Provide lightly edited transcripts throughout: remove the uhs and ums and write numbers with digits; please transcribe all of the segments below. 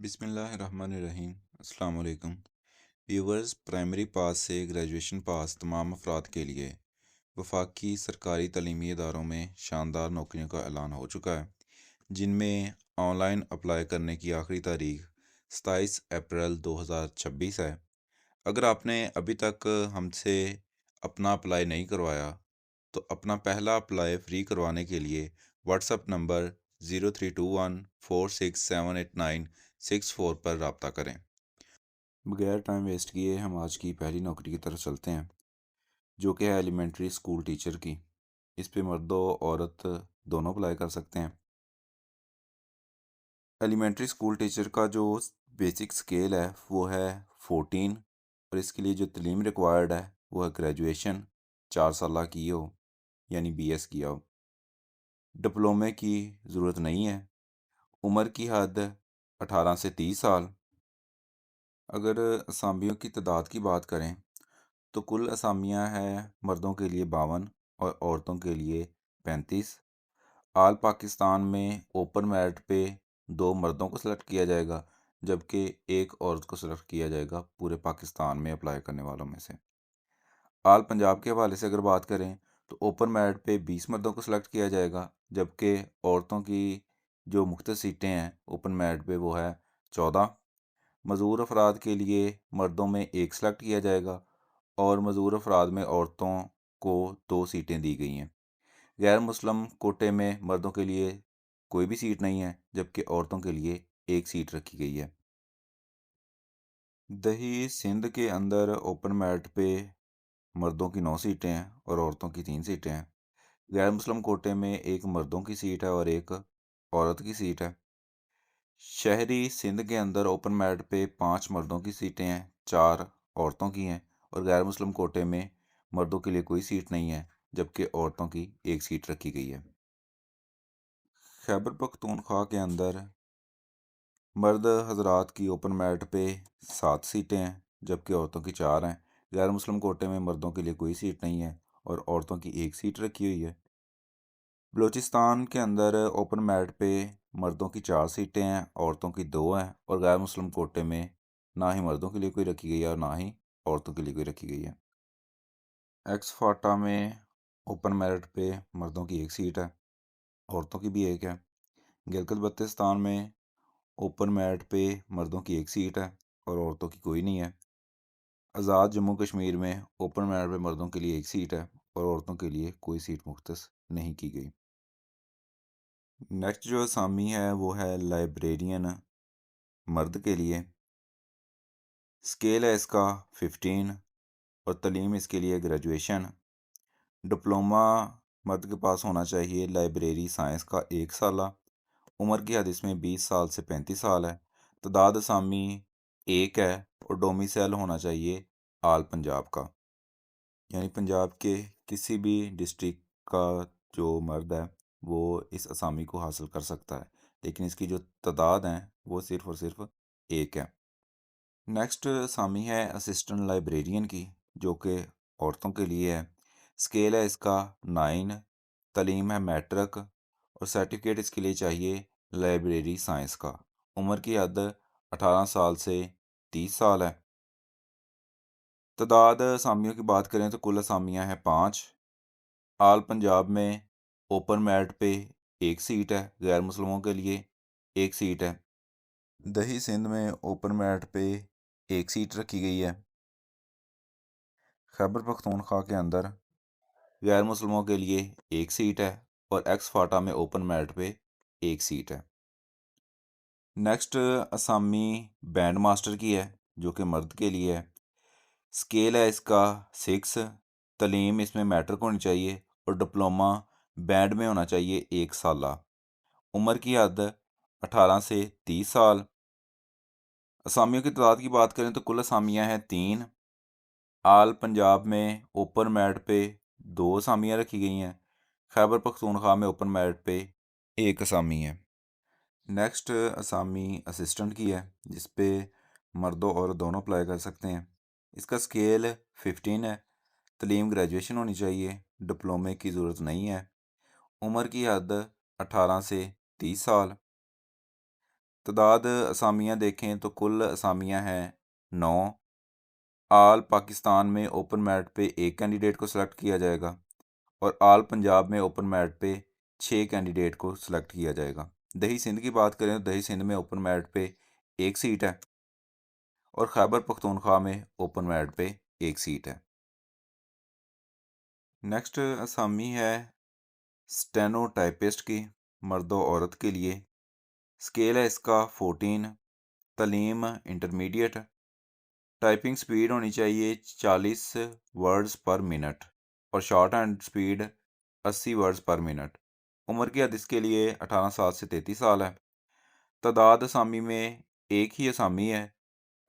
बिस्मिल्लाहिर्रहमानिर्रहीम। अस्सलाम वालेकुम व्यूवर्स। प्राइमरी पास से ग्रेजुएशन पास तमाम अफराद के लिए वफाकी सरकारी तलीमी इदारों में शानदार नौकरियों का ऐलान हो चुका है, जिनमें ऑनलाइन अप्लाई करने की आखिरी तारीख 27 अप्रैल 2026 है। अगर आपने अभी तक हमसे अपना अप्लाई नहीं करवाया तो अपना पहला अप्लाई फ्री करवाने के लिए व्हाट्सएप नंबर 0321467896 पर रब्ता करें। बगैर टाइम वेस्ट किए हम आज की पहली नौकरी की तरफ चलते हैं, जो कि है एलिमेंट्री स्कूल टीचर की। इस पे मर्द और औरत दोनों अप्लाई कर सकते हैं। एलिमेंट्री स्कूल टीचर का जो बेसिक स्केल है वो है 14, और इसके लिए जो तलीम रिक्वायर्ड है वो है ग्रेजुएशन 4 साल की हो, यानी BS किया हो। डिप्लोमे की ज़रूरत नहीं है। उम्र की हद 18 से 30 साल। अगर असामियों की तादाद की बात करें तो कुल असामियां हैं मर्दों के लिए 52 और औरतों के लिए 35। आल पाकिस्तान में ओपन मेरिट पे 2 मर्दों को सिलेक्ट किया जाएगा, जबकि 1 औरत को सिलेक्ट किया जाएगा पूरे पाकिस्तान में अप्लाई करने वालों में से। आल पंजाब के हवाले से अगर बात करें तो ओपन मेरिट पे 20 मर्दों को सिलेक्ट किया जाएगा, जबकि औरतों की जो मुख्त सीटें हैं ओपन मेरिट पे वो है 14। मज़दूर अफराद के लिए मर्दों में 1 सेलेक्ट किया जाएगा और मज़दूर अफराद में औरतों को 2 सीटें दी गई हैं। गैर मुस्लिम कोटे में मर्दों के लिए कोई भी सीट नहीं है, जबकि औरतों के लिए 1 सीट रखी गई है। दही सिंध के अंदर ओपन मेरिट पे मर्दों की 9 सीटें हैं और औरतों की 3 सीटें हैं। गैर मुस्लिम कोटे में 1 मर्दों की सीट है और 1 औरत की सीट है। शहरी सिंध के अंदर ओपन मेरिट पे 5 मर्दों की सीटें हैं, 4 औरतों की हैं, और गैर मुस्लिम कोटे में मर्दों के लिए कोई सीट नहीं है, जबकि औरतों की 1 सीट रखी गई है। खैबर पख्तूनख्वा के अंदर मर्द हजरात की ओपन मेरिट पे 7 सीटें हैं, जबकि औरतों की 4 हैं। गैर मुस्लिम कोटे में मर्दों के लिए कोई सीट नहीं है और औरतों की 1 सीट रखी हुई है। बलूचिस्तान के अंदर ओपन मेरिट पे मर्दों की 4 सीटें हैं, औरतों की 2 हैं, और गैर मुस्लिम कोटे में ना ही मर्दों के लिए कोई रखी गई है और ना ही औरतों के लिए कोई रखी गई है। एक्स फाटा में ओपन मेरिट पे मर्दों की 1 सीट है, औरतों की भी 1 है। गिलगित बल्तिस्तान में ओपन मेरिट पे मर्दों की 1 सीट है और औरतों की कोई नहीं है। आज़ाद जम्मू कश्मीर में ओपन मेरिट पे मर्दों के लिए 1 सीट है और औरतों के लिए कोई सीट मुख्तस नहीं की गई। नेक्स्ट जो असामी है वो है लाइब्रेरियन मर्द के लिए। स्केल है इसका 15 और तलीम इसके लिए ग्रेजुएशन। डिप्लोमा मर्द के पास होना चाहिए लाइब्रेरी साइंस का 1 साल। उम्र की हद इसमें 20 साल से 35 साल है। तादाद असामी 1 है और डोमिसाइल होना चाहिए आल पंजाब का, यानी पंजाब के किसी भी डिस्ट्रिक्ट का जो मर्द है वो इस असामी को हासिल कर सकता है, लेकिन इसकी जो तादाद है वो सिर्फ़ और सिर्फ 1 है। नेक्स्ट असामी है असिस्टेंट लाइब्रेरियन की, जो कि औरतों के लिए है। स्केल है इसका 9। तलीम है मैट्रिक और सर्टिफिकेट इसके लिए चाहिए लाइब्रेरी साइंस का। उम्र की हद 18 साल से 30 साल है। तादाद असामियों की बात करें तो कुल असामियाँ हैं 5। आल पंजाब में ओपन मेरिट पे 1 सीट है, गैर मुस्लिमों के लिए 1 सीट है। दही सिंध में ओपन मेरिट पे 1 सीट रखी गई है। खैबर पख्तूनख्वा के अंदर गैर मुस्लिमों के लिए 1 सीट है और एक्स फाटा में ओपन मेरिट पे 1 सीट है। नेक्स्ट असामी बैंड मास्टर की है, जो कि मर्द के लिए है। स्केल है इसका 6। तलीम इसमें मैट्रिक होनी चाहिए और डिप्लोमा बैंड में होना चाहिए 1 साल। उम्र की हद 18 से 30 साल। असामियों की तादाद की बात करें तो कुल असामियाँ हैं 3। आल पंजाब में ओपन मेरिट पे 2 असामियाँ रखी गई हैं। खैबर पख्तूनख्वा में ओपन मेरिट पे 1 असामी है। नेक्स्ट असामी असिस्टेंट की है, जिस पे मर्दों और दोनों अप्लाई कर सकते हैं। इसका स्केल 15 है। तलीम ग्रेजुएशन होनी चाहिए, डिप्लोमे की ज़रूरत नहीं है। उम्र की हद 18 से 30 साल। तादाद असामियाँ देखें तो कुल असामियाँ हैं 9। आल पाकिस्तान में ओपन मेरिट पे एक कैंडिडेट को सिलेक्ट किया जाएगा और आल पंजाब में ओपन मेरिट पे 6 कैंडिडेट को सिलेक्ट किया जाएगा। दही सिंध की बात करें तो दही सिंध में ओपन मेरिट पे एक सीट है और खैबर पख्तूनख्वा में ओपन मेरिट पे एक सीट है। नेक्स्ट असामी है स्टेनोटाइपिस्ट की, मर्द और औरत के लिए। स्केल है इसका 14। तालीम इंटरमीडिएट। टाइपिंग स्पीड होनी चाहिए 40 वर्ड्स पर मिनट और short hand speed 80 words per minute. उम्र की हद इसके लिए 18 साल से 33 साल है। तादाद असामी में एक ही असामी है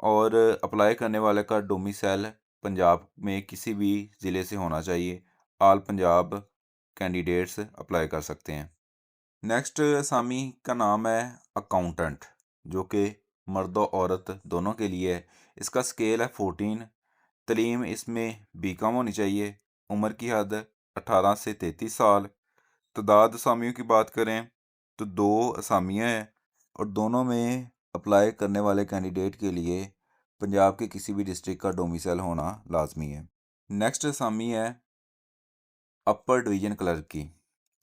और अप्लाई करने वाले का डोमिसाइल पंजाब में किसी भी ज़िले से होना चाहिए। आल पंजाब कैंडिडेट्स अप्लाई कर सकते हैं। नेक्स्ट असामी का नाम है अकाउंटेंट, जो कि मर्द और औरत दोनों के लिए है। इसका स्केल है 14। तलीम इसमें बीकॉम होनी चाहिए। उम्र की हद 18 से 33 साल। तादाद असामियों की बात करें तो 2 असामियाँ हैं और दोनों में अप्लाई करने वाले कैंडिडेट के लिए पंजाब के किसी भी डिस्ट्रिक्ट का डोमिसाइल होना लाजमी है। नेक्स्ट असामी है अपर डिवीज़न क्लर्क की।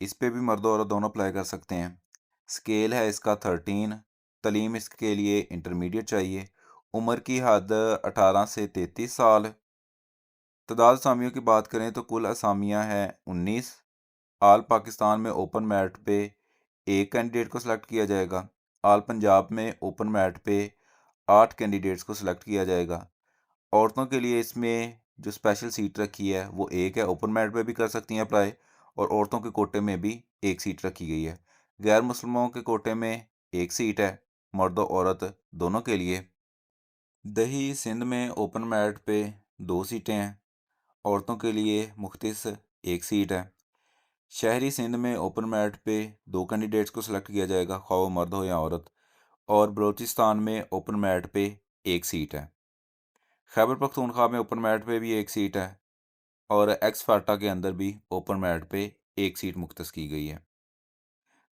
इस पे भी मर्द और औरत दोनों अप्लाई कर सकते हैं। स्केल है इसका 13। तलीम इसके लिए इंटरमीडिएट चाहिए। उम्र की हद 18 से 33 साल। तादाद असामियों की बात करें तो कुल असामियाँ हैं 19। आल पाकिस्तान में ओपन मेरिट पे एक कैंडिडेट को सिलेक्ट किया जाएगा। आल पंजाब में ओपन मेरिट पे 8 कैंडिडेट्स को सिलेक्ट किया जाएगा। औरतों के लिए इसमें जो स्पेशल सीट रखी है वो एक है, ओपन मेरिट पे भी कर सकती हैं अप्लाई और औरतों के कोटे में भी एक सीट रखी गई है। गैर मुस्लिमों के कोटे में एक सीट है, मर्द और औरत दोनों के लिए। दही सिंध में ओपन मेरिट पे 2 सीटें हैं, औरतों के लिए मुख्तस एक सीट है। शहरी सिंध में ओपन मेरिट पे 2 कैंडिडेट्स को सिलेक्ट किया जाएगा, ख्वाह वो मर्द हो या औरत। और बलूचिस्तान में ओपन मेरिट पे एक सीट है। खैबर पख्तूनख्वा में ओपन मेरिट पे भी एक सीट है और एक्स फाटा के अंदर भी ओपन मेरिट पे एक सीट मुख्तस की गई है।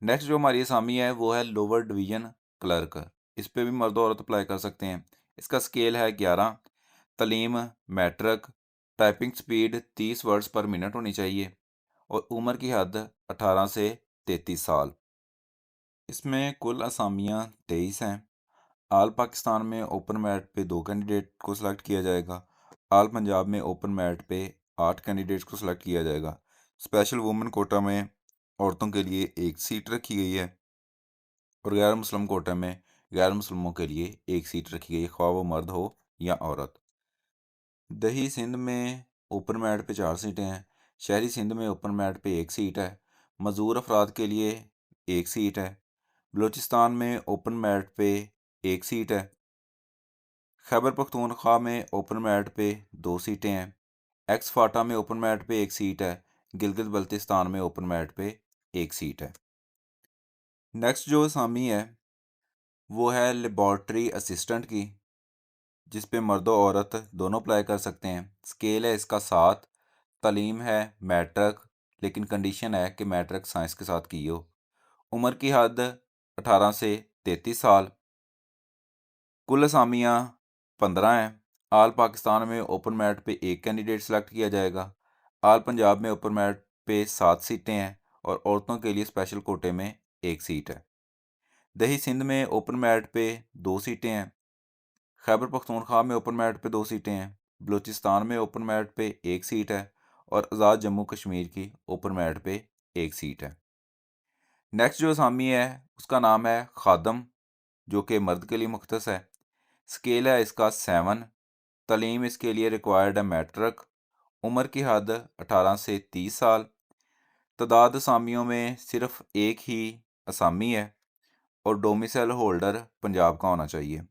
नेक्स्ट जो हमारी असामी है वो है लोअर डिवीज़न क्लर्क। इस पे भी मर्द और औरत अप्लाई कर सकते हैं। इसका स्केल है 11। तलीम matric. Typing speed 30 words per minute होनी चाहिए और उम्र की हद 18 से 33 साल। इसमें कुल असामियाँ 23 हैं। आल पाकिस्तान में ओपन मेरिट पे 2 कैंडिडेट को सिलेक्ट किया जाएगा। आल पंजाब में ओपन मेरिट पे 8 कैंडिडेट्स को सिलेक्ट किया जाएगा। स्पेशल वुमेन कोटा में औरतों के लिए एक सीट रखी गई है और गैर मुस्लिम कोटा में गैर मुस्लिमों के लिए एक सीट रखी गई है, ख्वाह वो मर्द हो या औरत। दही सिंध में ओपन मेरिट पे 4 सीटें हैं। शहरी सिंध में ओपन मेरिट पे एक सीट है। मजदूर अफराद के लिए एक सीट है। बलूचिस्तान में ओपन मेरिट पे एक सीट है। खैबर पख्तूनख्वा में ओपन मेरिट पे 2 सीटें हैं। एक्स फाटा में ओपन मेरिट पे एक सीट है। गिलगित बल्तिस्तान में ओपन मेरिट पे एक सीट है। नेक्स्ट जो असामी है वो है लेबॉर्ट्री असिस्टेंट की, जिस पे मर्द और औरत दोनों अप्लाई कर सकते हैं। स्केल है इसका 7। तालीम है मैट्रिक, लेकिन कंडीशन है कि मैट्रिक साइंस के साथ की हो। उम्र की हद 18 से 33 साल। कुल असामियाँ 15 हैं। आल पाकिस्तान में ओपन मेरिट पे एक कैंडिडेट सेलेक्ट किया जाएगा। आल पंजाब में ओपन मेरिट पे 7 सीटें हैं और औरतों के लिए स्पेशल कोटे में एक सीट है। दही सिंध में ओपन मेरिट पे 2 सीटें हैं। खैबर पख्तूनख्वा में ओपन मेरिट पे 2 सीटें हैं। बलूचिस्तान में ओपन मेरिट पे एक सीट है और आज़ाद जम्मू कश्मीर की ओपन मेरिट पे एक सीट है। नेक्स्ट जो असामी है उसका नाम है खादम, जो कि मर्द के लिए मुख्तस है। स्केल है इसका 7। तालीम इसके लिए रिक्वायर्ड है मैट्रिक। उम्र की हद 18 से 30 साल। तादाद असामियों में सिर्फ एक ही असामी है और डोमिसाइल होल्डर पंजाब का होना चाहिए।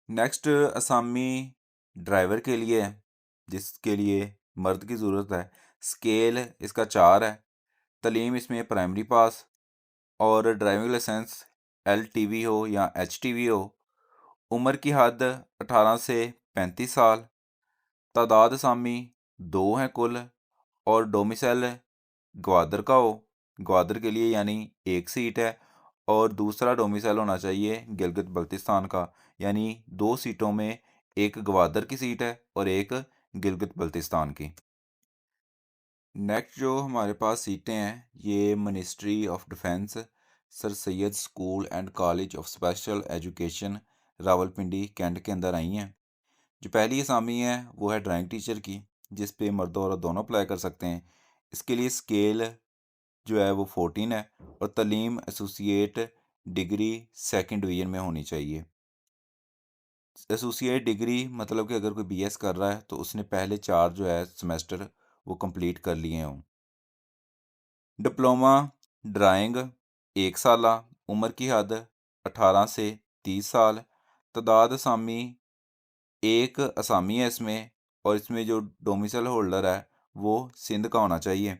नेक्स्ट असामी ड्राइवर के लिए है, जिसके लिए मर्द की ज़रूरत है। स्केल इसका 4 है। तालीम इसमें प्राइमरी पास और ड्राइविंग लाइसेंस LTV हो या HTV हो। उम्र की हद 18 से 35 साल। तादाद असामी 2 हैं कुल और डोमिसाइल ग्वादर का हो। ग्वादर के लिए यानी एक सीट है और दूसरा डोमिसाइल होना चाहिए गिलगित बल्तिस्तान का, यानी 2 सीटों में एक गवादर की सीट है और एक गिलगित बल्तिस्तान की। नेक्स्ट जो हमारे पास सीटें हैं, ये ministry of defence, sir Syed school and college of special education, Rawalpindi cantt के अंदर आई हैं। जो पहली असामी है वो है ड्राइंग टीचर की, जिस पे मर्द और औरत दोनों अप्लाई कर सकते हैं। इसके लिए स्केल जो है वो 14 है और तलीम एसोसिएट डिग्री सेकंड डिवीजन में होनी चाहिए। एसोसिएट डिग्री मतलब कि अगर कोई बीएस कर रहा है तो उसने पहले 4 जो है सेमेस्टर वो कंप्लीट कर लिए हों। डिप्लोमा ड्राइंग 1 साला, उम्र की हद 18 से 30 साल, तादाद असामी एक असामी है इसमें, और इसमें जो डोमिसाइल होल्डर है वो सिंध का होना चाहिए।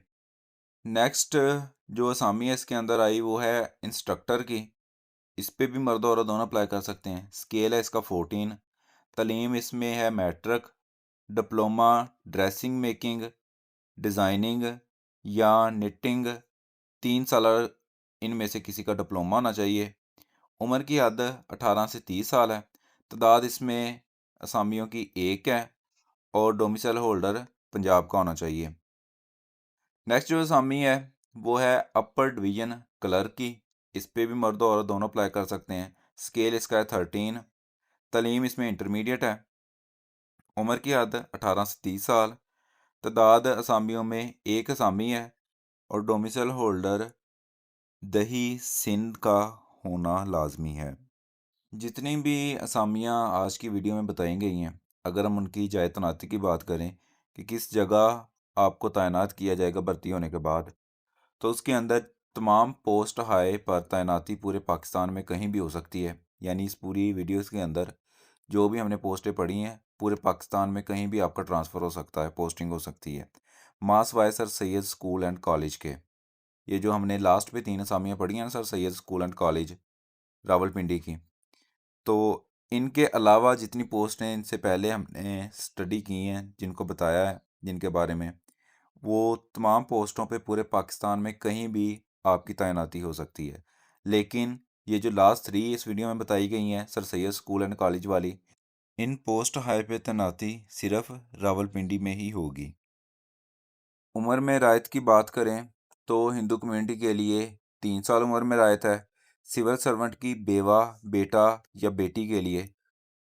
नेक्स्ट जो असामी है इसके अंदर आई वो है इंस्ट्रक्टर की। इस पे भी मर्द और औरत दोनों अप्लाई कर सकते हैं। स्केल है इसका 14। तलीम इसमें है matric, diploma dressing making, designing या निटिंग, 3 साल इनमें से किसी का डिप्लोमा होना चाहिए। उम्र की हद 18 से 30 साल है। तादाद इसमें असामियों की 1 है और डोमिसाइल होल्डर पंजाब का होना चाहिए। नेक्स्ट जो असामी है वो है अपर डिवीजन क्लर्क की। इस पे भी मर्द और औरत दोनों अप्लाई कर सकते हैं। स्केल इसका है 13। तलीम इसमें इंटरमीडिएट है। उम्र की हद 18 से 30 साल। तादाद असामियों में एक असामी है और डोमिसाइल होल्डर दही सिंध का होना लाजमी है। जितनी भी असामियाँ आज की वीडियो में बताई गई हैं, अगर हम उनकी जाए तैनाती की बात करें कि किस जगह आपको तैनात किया जाएगा भर्ती होने के बाद, तो उसके अंदर तमाम पोस्ट हाई पर तैनाती पूरे पाकिस्तान में कहीं भी हो सकती है। यानी इस पूरी वीडियोस के अंदर जो भी हमने पोस्टें पढ़ी हैं, पूरे पाकिस्तान में कहीं भी आपका ट्रांसफ़र हो सकता है, पोस्टिंग हो सकती है। मास wise sir Syed school and college के, ये जो हमने लास्ट पे 3 असामियाँ पढ़ी हैं ना, sir Syed school and college Rawalpindi की, तो इनके अलावा जितनी पोस्ट हैं इनसे पहले हमने स्टडी की हैं, जिनको बताया है जिनके बारे में, वो तमाम पोस्टों पे पूरे पाकिस्तान में कहीं भी आपकी तैनाती हो सकती है। लेकिन ये जो लास्ट 3 इस वीडियो में बताई गई हैं sir Syed school and college वाली, इन पोस्ट हाई पे तैनाती सिर्फ रावलपिंडी में ही होगी। उम्र में रायत की बात करें तो हिंदू कम्युनिटी के लिए 3 साल उम्र में रायत है। सिविल सर्वेंट की बेवा बेटा या बेटी के लिए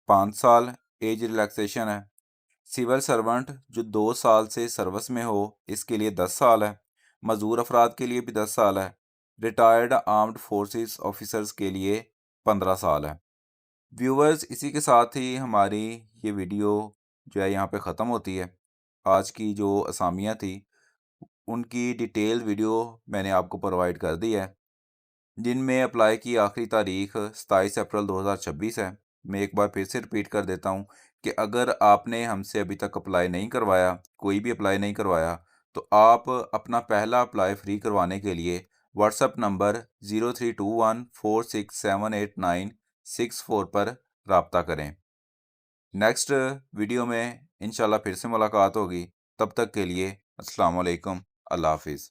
5 साल एज रिलैक्सेशन है। सिविल सर्वेंट जो 2 साल से सर्विस में हो इसके लिए 10 साल है। मजदूर अफराद के लिए भी 10 साल है। रिटायर्ड आर्म्ड फोर्सेस ऑफिसर्स के लिए 15 साल है। व्यूवर्स, इसी के साथ ही हमारी ये वीडियो जो है यहाँ पे ख़त्म होती है। आज की जो असामियाँ थी उनकी डिटेल वीडियो मैंने आपको प्रोवाइड कर दी है, जिनमें अप्लाई की आखिरी तारीख 27 अप्रैल 2026 है। मैं एक बार फिर से रिपीट कर देता हूँ कि अगर आपने हमसे अभी तक अप्लाई नहीं करवाया, कोई भी अप्लाई नहीं करवाया, तो आप अपना पहला अप्लाई फ्री करवाने के लिए व्हाट्सएप नंबर 0321467896 पर रब्ता करें। नेक्स्ट वीडियो में इंशाल्लाह फिर से मुलाकात होगी। तब तक के लिए अस्सलाम वालेकुम, अल्लाह हाफिज़।